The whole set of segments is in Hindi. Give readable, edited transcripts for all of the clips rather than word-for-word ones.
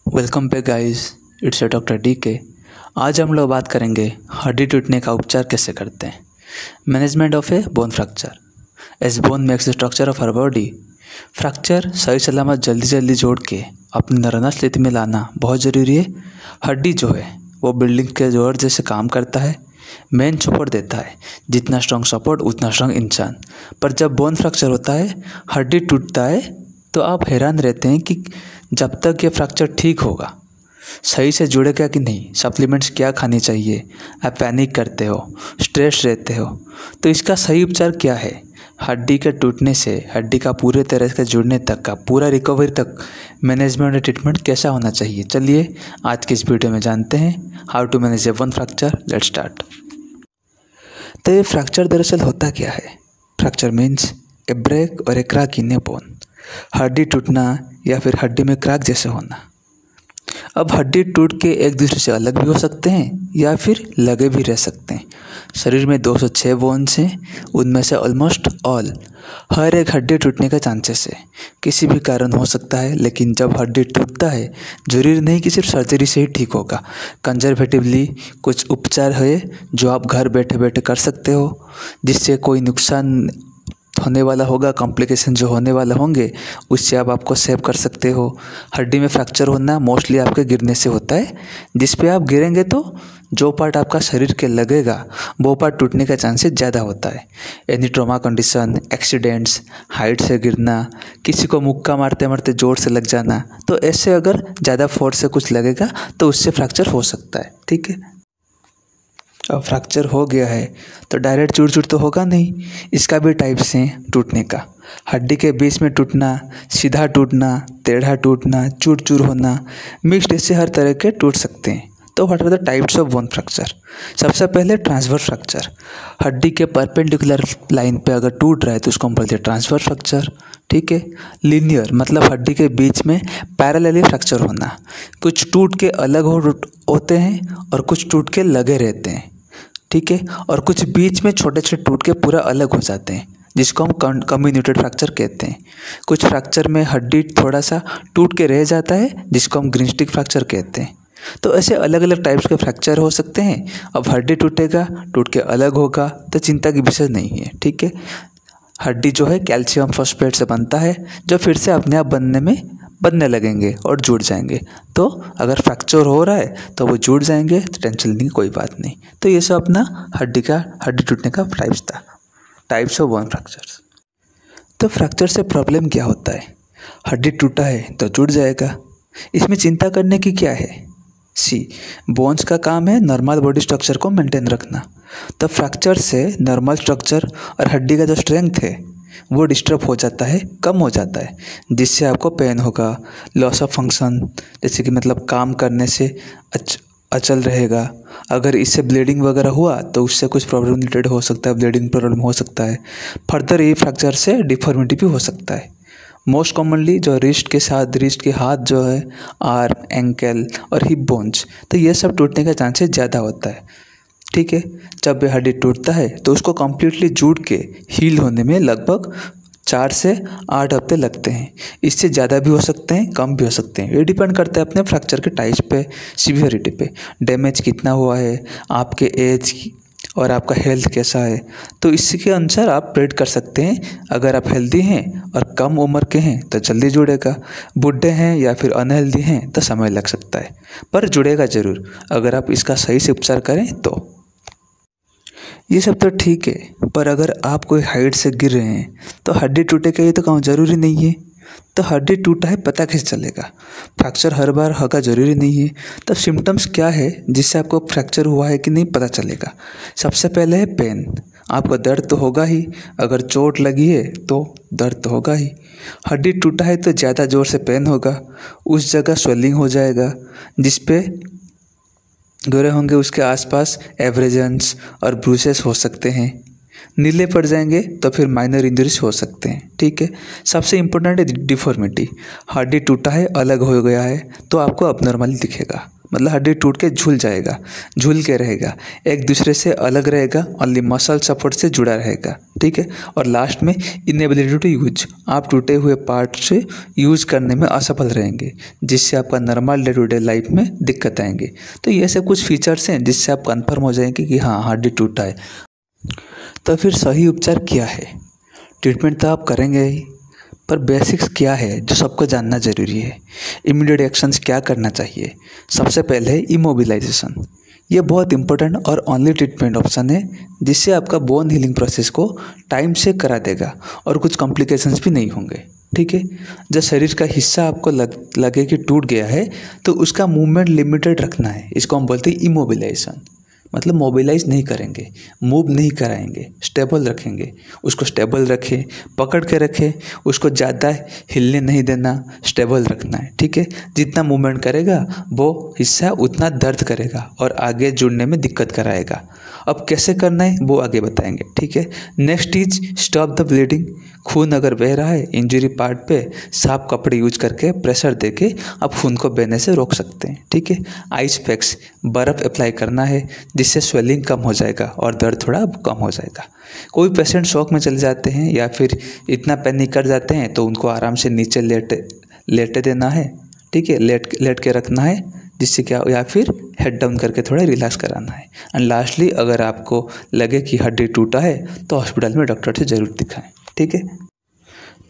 Welcome back guys, it's doctor D के। आज हम लोग बात करेंगे हड्डी टूटने का उपचार कैसे करते हैं। Management of a bone fracture. As bone makes the structure of our body, fracture सही सलामत जल्दी जोड़ के अपनी नरना स्थिति में लाना बहुत ज़रूरी है। हड्डी जो है वो बिल्डिंग के जोड़ जैसे काम करता है, मेन सपोर्ट देता है। जितना स्ट्रॉन्ग सपोर्ट उतना स्ट्रॉन्ग इंसान। पर जब बोन फ्रैक्चर होता है, हड्डी टूटता है, तो आप हैरान रहते हैं कि जब तक ये फ्रैक्चर ठीक होगा, सही से जुड़ेगा कि नहीं, सप्लीमेंट्स क्या खानी चाहिए, आप पैनिक करते हो, स्ट्रेस रहते हो। तो इसका सही उपचार क्या है? हड्डी के टूटने से हड्डी का पूरे तरह से जुड़ने तक का पूरा रिकवरी तक मैनेजमेंट और ट्रीटमेंट कैसा होना चाहिए, चलिए आज के इस वीडियो में जानते हैं how to manage a bone fracture. Let's start. तो ये फ्रैक्चर दरअसल होता क्या है? फ्रैक्चर मीन्स ए ब्रेक और ए क्रैक इन ए बोन। हड्डी टूटना या फिर हड्डी में क्रैक जैसे होना। अब हड्डी टूट के एक दूसरे से अलग भी हो सकते हैं या फिर लगे भी रह सकते हैं। शरीर में 206 बोन्स हैं, उनमें से ऑलमोस्ट ऑल हर एक हड्डी टूटने का चांसेस है। किसी भी कारण हो सकता है, लेकिन जब हड्डी टूटता है जरूरी नहीं कि सिर्फ सर्जरी से ही ठीक होगा। कंजर्वेटिवली कुछ उपचार है जो आप घर बैठे बैठे कर सकते हो, जिससे कोई नुकसान होने वाला होगा, कॉम्प्लिकेशन जो होने वाले होंगे उससे आप आपको सेव कर सकते हो। हड्डी में फ्रैक्चर होना मोस्टली आपके गिरने से होता है, जिस पे आप गिरेंगे तो जो पार्ट आपका शरीर के लगेगा वो पार्ट टूटने का चांसेस ज़्यादा होता है। Any trauma condition, accidents, height से गिरना, किसी को मुक्का मारते मारते जोर से लग जाना, तो ऐसे अगर ज़्यादा फोर्स से कुछ लगेगा तो उससे फ्रैक्चर हो सकता है। ठीक है, अब फ्रैक्चर हो गया है तो डायरेक्ट चूर तो होगा नहीं, इसका भी टाइप्स हैं टूटने का। हड्डी के बीच में टूटना, सीधा टूटना, टेढ़ा टूटना, चूर होना, मिक्स्ड, ऐसे हर तरह के टूट सकते हैं। तो what are the types of bone fracture? सबसे पहले ट्रांसवर्स फ्रैक्चर। हड्डी के परपेंडिकुलर लाइन पे अगर टूट रहा है तो उसको हम बोलते हैं ट्रांसवर्स फ्रैक्चर। ठीक है। लीनियर मतलब हड्डी के बीच में पैरेलली फ्रैक्चर होना। कुछ टूट के अलग होते हैं और कुछ टूट के लगे रहते हैं। ठीक है। और कुछ बीच में छोटे छोटे टूट के पूरा अलग हो जाते हैं, जिसको हम कम्युनिटेड फ्रैक्चर कहते हैं। कुछ फ्रैक्चर में हड्डी थोड़ा सा टूट के रह जाता है, जिसको हम ग्रीन स्टिक फ्रैक्चर कहते हैं। तो ऐसे अलग अलग टाइप्स के फ्रैक्चर हो सकते हैं। अब हड्डी टूटेगा, टूट के अलग होगा तो चिंता की विषय नहीं है। ठीक है। हड्डी जो है कैल्शियम फॉस्फेट से बनता है, जो फिर से अपने आप बनने लगेंगे और जुड़ जाएंगे। तो अगर फ्रैक्चर हो रहा है तो वो जुड़ जाएंगे, तो टेंशन लेने की कोई बात नहीं। तो ये सब अपना हड्डी टूटने का टाइप्स था, टाइप्स ऑफ बोन फ्रैक्चर्स। तो फ्रैक्चर से प्रॉब्लम क्या होता है? हड्डी टूटा है तो जुड़ जाएगा, इसमें चिंता करने की क्या है? बोन्स का काम है नॉर्मल बॉडी स्ट्रक्चर को मेंटेन रखना। तो फ्रैक्चर से नॉर्मल स्ट्रक्चर और हड्डी का जो स्ट्रेंथ है वो डिस्टर्ब हो जाता है, कम हो जाता है, जिससे आपको पेन होगा, लॉस ऑफ फंक्शन, जैसे कि मतलब काम करने से अचल रहेगा। अगर इससे ब्लीडिंग वगैरह हुआ तो उससे कुछ प्रॉब्लम रिलेटेड हो सकता है, ब्लीडिंग प्रॉब्लम हो सकता है। फर्दर ये फ्रैक्चर से डिफॉर्मिटी भी हो सकता है। मोस्ट कॉमनली जो रिस्ट के हाथ जो है, आर्म, एंकल और हिप बोन्स, तो ये सब टूटने का चांसेस ज़्यादा होता है। ठीक है। जब ये हड्डी टूटता है तो उसको कम्प्लीटली जुड़ के हील होने में लगभग 4 से 8 हफ्ते लगते हैं। इससे ज़्यादा भी हो सकते हैं, कम भी हो सकते हैं। ये डिपेंड करता है अपने फ्रैक्चर के टाइप पे, सीवियरिटी पे, डैमेज कितना हुआ है, आपके एज और आपका हेल्थ कैसा है, तो इसके अनुसार आप प्रेड कर सकते हैं। अगर आप हेल्दी हैं और कम उम्र के हैं तो जल्दी जुड़ेगा, बूढ़े हैं या फिर अनहेल्दी हैं तो समय लग सकता है, पर जुड़ेगा ज़रूर अगर आप इसका सही से उपचार करें तो। ये सब तो ठीक है, पर अगर आप कोई हाइट से गिर रहे हैं तो हड्डी टूटेगा ये तो कहूँ ज़रूरी नहीं है। तो हड्डी टूटा है पता कैसे चलेगा? फ्रैक्चर हर बार होगा ज़रूरी नहीं है। तब सिम्टम्स क्या है जिससे आपको फ्रैक्चर हुआ है कि नहीं पता चलेगा? सबसे पहले है पेन। आपको दर्द तो होगा ही, अगर चोट लगी है तो दर्द तो होगा ही। हड्डी टूटा है तो ज़्यादा ज़ोर से पेन होगा, उस जगह स्वेलिंग हो जाएगा, जिस पे गोरे होंगे उसके आसपास एब्रेजन्स और ब्रूसेस हो सकते हैं। नीले पड़ जाएंगे तो फिर माइनर इंजरीज हो सकते हैं। ठीक है। सबसे इम्पोर्टेंट है डिफॉर्मिटी। हड्डी टूटा है, अलग हो गया है तो आपको अबनॉर्मली दिखेगा। मतलब हड्डी टूट के झूल जाएगा, झूल के रहेगा, एक दूसरे से अलग रहेगा, ओनली मसल सपोर्ट से जुड़ा रहेगा, ठीक है। और लास्ट में इनएबिलिटी टू यूज, आप टूटे हुए पार्ट से यूज करने में असफल रहेंगे, जिससे आपका normal day to day life में दिक्कत आएंगे। तो ये सब कुछ फीचर्स हैं जिससे आप कन्फर्म हो जाएंगे कि हाँ हड्डी टूटा है। तो फिर सही उपचार क्या है? ट्रीटमेंट तो आप करेंगे ही, पर बेसिक्स क्या है जो सबको जानना ज़रूरी है। इमीडिएट एक्शंस क्या करना चाहिए? सबसे पहले है इमोबिलाइजेशन। ये बहुत इंपॉर्टेंट और ओनली ट्रीटमेंट ऑप्शन है जिससे आपका बोन हीलिंग प्रोसेस को टाइम से करा देगा और कुछ कॉम्प्लिकेशंस भी नहीं होंगे, ठीक है। जब शरीर का हिस्सा आपको लगे कि टूट गया है तो उसका मूवमेंट लिमिटेड रखना है, इसको हम बोलते हैं इमोबिलाइजेशन। मतलब मोबिलाइज नहीं करेंगे, मूव नहीं कराएंगे, स्टेबल रखेंगे, उसको स्टेबल रखें, पकड़ के रखें, उसको ज़्यादा हिलने नहीं देना, स्टेबल रखना है, ठीक है। जितना मूवमेंट करेगा वो हिस्सा उतना दर्द करेगा और आगे जुड़ने में दिक्कत कराएगा। अब कैसे करना है वो आगे बताएंगे, ठीक है। Next is stop the bleeding. खून अगर बह रहा है इंजरी पार्ट पे, साफ कपड़े यूज करके प्रेशर देके आप खून को बहने से रोक सकते हैं, ठीक है। आइस पैक्स, बर्फ़ अप्लाई करना है जिससे स्वेलिंग कम हो जाएगा और दर्द थोड़ा कम हो जाएगा। कोई पेशेंट शॉक में चले जाते हैं या फिर इतना पैनिक कर जाते हैं तो उनको आराम से नीचे लेटे देना है, ठीक है। लेट के रखना है जिससे क्या, या फिर हेड डाउन करके थोड़ा रिलैक्स कराना है। एंड लास्टली अगर आपको लगे कि हड्डी टूटा है तो हॉस्पिटल में डॉक्टर से ज़रूर दिखाएं, ठीक है।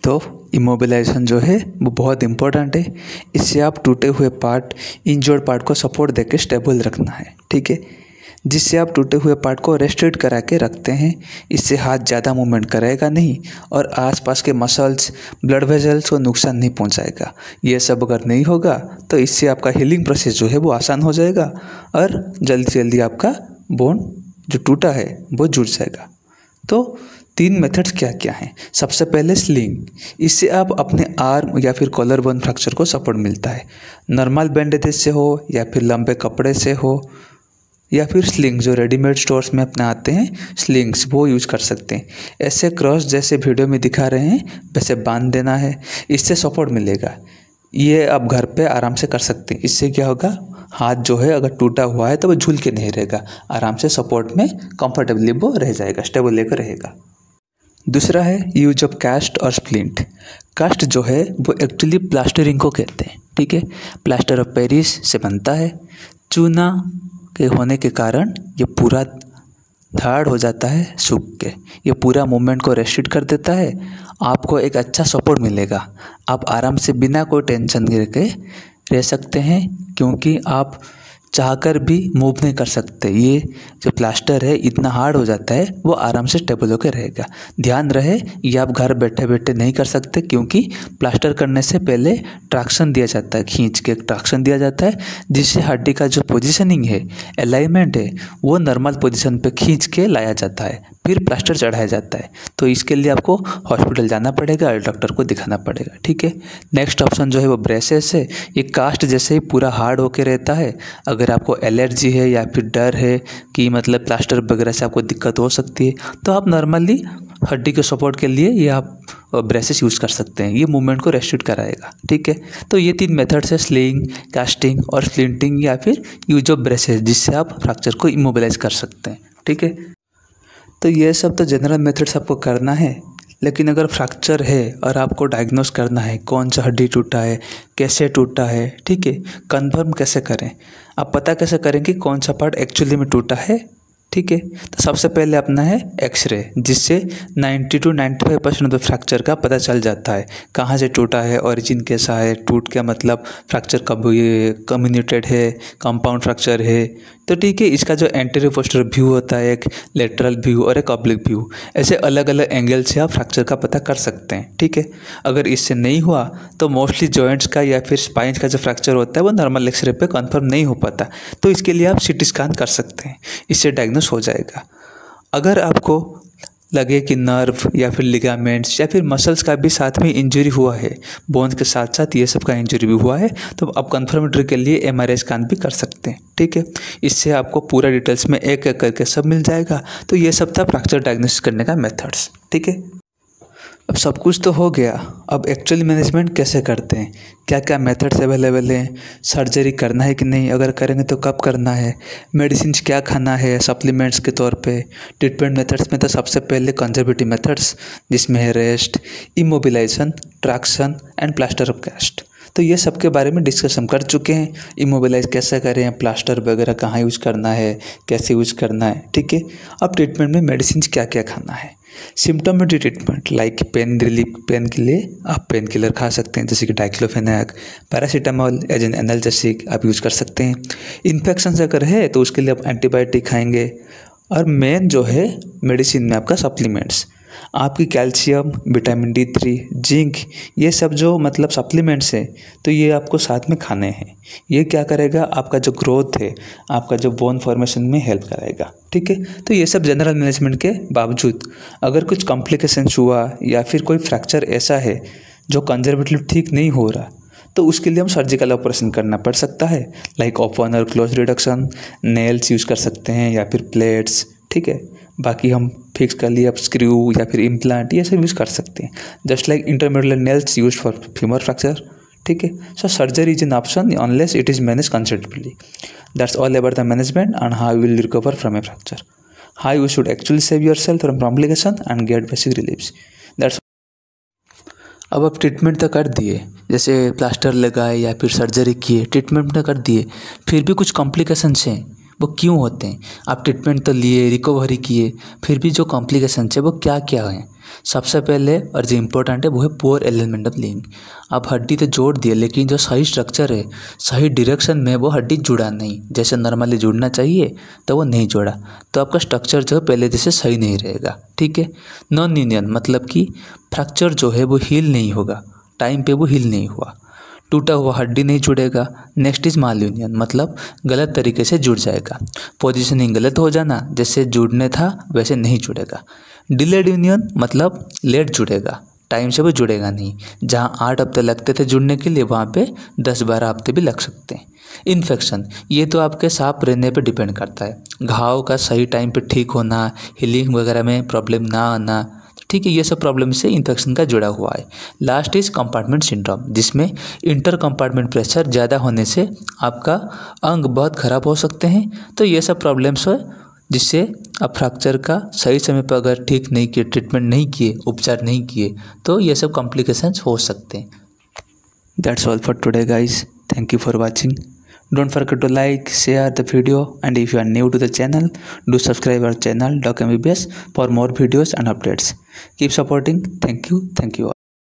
तो इमोबिलाइजेशन जो है वो बहुत इंपॉर्टेंट है। इससे आप टूटे हुए पार्ट, इंजर्ड पार्ट को सपोर्ट देके स्टेबल रखना है, ठीक है। जिससे आप टूटे हुए पार्ट को रेस्ट्रिक्ट करा के रखते हैं। इससे हाथ ज़्यादा मूवमेंट करेगा नहीं और आसपास के मसल्स, ब्लड वेजल्स को नुकसान नहीं पहुंचाएगा। ये सब अगर नहीं होगा तो इससे आपका हीलिंग प्रोसेस जो है वो आसान हो जाएगा और जल्दी से जल्दी आपका बोन जो टूटा है वो जुड़ जाएगा। तो 3 मेथड्स क्या क्या हैं? सबसे पहले स्लिंग। इससे आप अपने आर्म या फिर कॉलर बोन फ्रैक्चर को सपोर्ट मिलता है। नॉर्मल बैंडेजेस से हो या फिर लंबे कपड़े से हो या फिर स्लिंग जो रेडीमेड स्टोर्स में अपने आते हैं, स्लिंग्स वो यूज़ कर सकते हैं। ऐसे क्रॉस जैसे वीडियो में दिखा रहे हैं वैसे बांध देना है, इससे सपोर्ट मिलेगा। ये आप घर पे आराम से कर सकते हैं। इससे क्या होगा, हाथ जो है अगर टूटा हुआ है तो वो झूल के नहीं रहेगा, आराम से सपोर्ट में कंफर्टेबली वो रह जाएगा, स्टेबल लेकर रहेगा। दूसरा है यूज ऑफ कास्ट और स्प्लिंट। कास्ट जो है वो एक्चुअली प्लास्टरिंग को कहते हैं, ठीक है। प्लास्टर ऑफ पेरिस से बनता है। चूना के होने के कारण ये पूरा हार्ड हो जाता है सूख के, ये पूरा मूवमेंट को रेस्ट्रिक्ट कर देता है। आपको एक अच्छा सपोर्ट मिलेगा, आप आराम से बिना कोई टेंशन के रह सकते हैं क्योंकि आप चाहकर भी मूव नहीं कर सकते। ये जो प्लास्टर है इतना हार्ड हो जाता है, वो आराम से स्टेबल होकर रहेगा। ध्यान रहे ये आप घर बैठे बैठे नहीं कर सकते क्योंकि प्लास्टर करने से पहले ट्रैक्शन दिया जाता है, खींच के ट्रैक्शन दिया जाता है जिससे हड्डी का जो पोजीशनिंग है, अलाइनमेंट है, वो नॉर्मल पोजीशन पे खींच के लाया जाता है, फिर प्लास्टर चढ़ाया जाता है। तो इसके लिए आपको हॉस्पिटल जाना पड़ेगा और डॉक्टर को दिखाना पड़ेगा, ठीक है। नेक्स्ट ऑप्शन जो है वो ब्रेसेस है। ये कास्ट जैसे ही पूरा हार्ड होके रहता है। अगर आपको एलर्जी है या फिर डर है कि मतलब प्लास्टर वगैरह से आपको दिक्कत हो सकती है तो आप नॉर्मली हड्डी के सपोर्ट के लिए ये आप ब्रेसेस यूज़ कर सकते हैं। ये मूवमेंट को रेस्ट्रिक्ट कराएगा, ठीक है। तो ये 3 मेथड्स है, स्लिंग, कास्टिंग और स्प्लिंटिंग या फिर यूज ऑफ ब्रेसेस, जिससे आप फ्रैक्चर को इमोबिलाइज कर सकते हैं, ठीक है। तो ये सब तो जनरल मेथड्स आपको करना है, लेकिन अगर फ्रैक्चर है और आपको डायग्नोस करना है कौन सा हड्डी टूटा है, कैसे टूटा है, ठीक है, कंफर्म कैसे करें, आप पता कैसे करें कि कौन सा पार्ट एक्चुअली में टूटा है, ठीक है। तो सबसे पहले अपना है एक्सरे, जिससे 90 to 95% ऑफ फ्रैक्चर का पता चल जाता है, कहाँ से टूटा है, ओरिजिन कैसा है, टूट क्या मतलब फ्रैक्चर कब ये कम्युनिटेड है, कंपाउंड फ्रैक्चर है। तो ठीक है, इसका जो एंटीरियर पोस्टीरियर व्यू होता है, एक लेटरल व्यू और एक ऑब्लिक व्यू, ऐसे अलग अलग एंगल से आप फ्रैक्चर का पता कर सकते हैं, ठीक है। अगर इससे नहीं हुआ तो मोस्टली जॉइंट्स का या फिर स्पाइन का जो फ्रैक्चर होता है वो नॉर्मल एक्सरे पे कंफर्म नहीं हो पाता, तो इसके लिए आप सीटी स्कैन कर सकते हैं, इससे डायग्नोस हो जाएगा। अगर आपको लगे कि नर्व या फिर लिगामेंट्स या फिर मसल्स का भी साथ में इंजरी हुआ है, बोन्स के साथ साथ ये सब का इंजरी भी हुआ है, तो आप कंफर्मेटरी के लिए एमआरआई स्कैन भी कर सकते हैं, ठीक है। इससे आपको पूरा डिटेल्स में एक एक करके सब मिल जाएगा। तो ये सब था फ्रैक्चर डायग्नोसिस करने का मेथड्स, ठीक है। अब सब कुछ तो हो गया, अब एक्चुअली मैनेजमेंट कैसे करते हैं, क्या क्या मेथड्स अवेलेबल हैं, सर्जरी करना है कि नहीं, अगर करेंगे तो कब करना है, मेडिसिन क्या खाना है सप्लीमेंट्स के तौर पे। ट्रीटमेंट मेथड्स में तो सबसे पहले कंजर्वेटिव मेथड्स जिसमें है rest, immobilisation, traction and plaster of cast. तो ये सब के बारे में डिस्कस हम कर चुके हैं। इमोबिलाइज कैसे करें, प्लास्टर वगैरह कहाँ यूज करना है, कैसे यूज करना है, ठीक है। अब ट्रीटमेंट में मेडिसिन क्या क्या खाना है। Symptomatic treatment like pain relief, pain के लिए आप पेन किलर खा सकते हैं जैसे कि diclofenac, paracetamol as an analgesic आप यूज़ कर सकते हैं। इन्फेक्शन अगर है तो उसके लिए आप एंटीबायोटिक खाएंगे। और मेन जो है मेडिसिन में आपका सप्लीमेंट्स, आपकी कैल्शियम, विटामिन D3, जिंक, ये सब जो मतलब सप्लीमेंट्स हैं तो ये आपको साथ में खाने हैं। ये क्या करेगा, आपका जो ग्रोथ है, आपका जो बोन फॉर्मेशन में हेल्प करेगा, ठीक है। तो ये सब जनरल मैनेजमेंट के बावजूद अगर कुछ कॉम्प्लिकेशंस हुआ या फिर कोई फ्रैक्चर ऐसा है जो कंजर्वेटिव ठीक नहीं हो रहा, तो उसके लिए हम सर्जिकल ऑपरेशन करना पड़ सकता है, लाइक ओपन और क्लोज रिडक्शन, नेल्स यूज़ कर सकते हैं या फिर प्लेट्स, ठीक है। बाकी हम फिक्स कर लिए अब स्क्रू या फिर इम्प्लांट, ये सब यूज़ कर सकते हैं, just like intermediate nails use for femur fracture, ठीक है। So surgery is an option unless it is manage considerably. That's all about the management and how you will recover from a fracture, how you should actually save yourself from complication and get basic reliefs. That's अब आप ट्रीटमेंट तो कर दिए, जैसे प्लास्टर लगाए या फिर सर्जरी किए, ट्रीटमेंट तो कर दिए, फिर भी कुछ कॉम्प्लिकेशंस हैं, वो क्यों होते हैं। आप ट्रीटमेंट तो लिए, रिकवरी किए, फिर भी जो कॉम्प्लिकेशंस है वो क्या क्या हैं। सबसे पहले और जो इम्पोर्टेंट है वो है पुअर एलिमेंट ऑफ लिंक। आप हड्डी तो जोड़ दिए लेकिन जो सही स्ट्रक्चर है, सही डायरेक्शन में वो हड्डी जुड़ा नहीं, जैसे नॉर्मली जुड़ना चाहिए तो वो नहीं जुड़ा, तो आपका स्ट्रक्चर जो है पहले जैसे सही नहीं रहेगा, ठीक है। नॉन यूनियन मतलब कि फ्रैक्चर जो है वो हील नहीं होगा, टाइम पे वो हील नहीं हुआ, टूटा हुआ हड्डी नहीं जुड़ेगा। नेक्स्ट इज माल यूनियन मतलब गलत तरीके से जुड़ जाएगा, पोजीशनिंग गलत हो जाना, जैसे जुड़ने था वैसे नहीं जुड़ेगा। डिलेड यूनियन मतलब लेट जुड़ेगा, टाइम से वो जुड़ेगा नहीं, जहाँ 8 हफ्ते लगते थे जुड़ने के लिए वहाँ पे 10-12 हफ्ते भी लग सकते हैं। इन्फेक्शन, ये तो आपके साफ रहने पे डिपेंड करता है, घाव का सही टाइम पे ठीक होना, हीलिंग वगैरह में प्रॉब्लम ना आना, ठीक है। ये सब प्रॉब्लम से इन्फेक्शन का जुड़ा हुआ है। लास्ट इज कंपार्टमेंट सिंड्रोम, जिसमें इंटर कंपार्टमेंट प्रेशर ज़्यादा होने से आपका अंग बहुत ख़राब हो सकते हैं। तो ये सब प्रॉब्लम्स है जिससे आप फ्रैक्चर का सही समय पर अगर ठीक नहीं किए, ट्रीटमेंट नहीं किए, उपचार नहीं किए, तो ये सब कॉम्प्लिकेशंस हो सकते हैं। That's all for today guys, thank you for watching. Don't forget to like, share the video, and if you are new to the channel, do subscribe our channel Doc MBBS for more videos and updates. Keep supporting. Thank you all.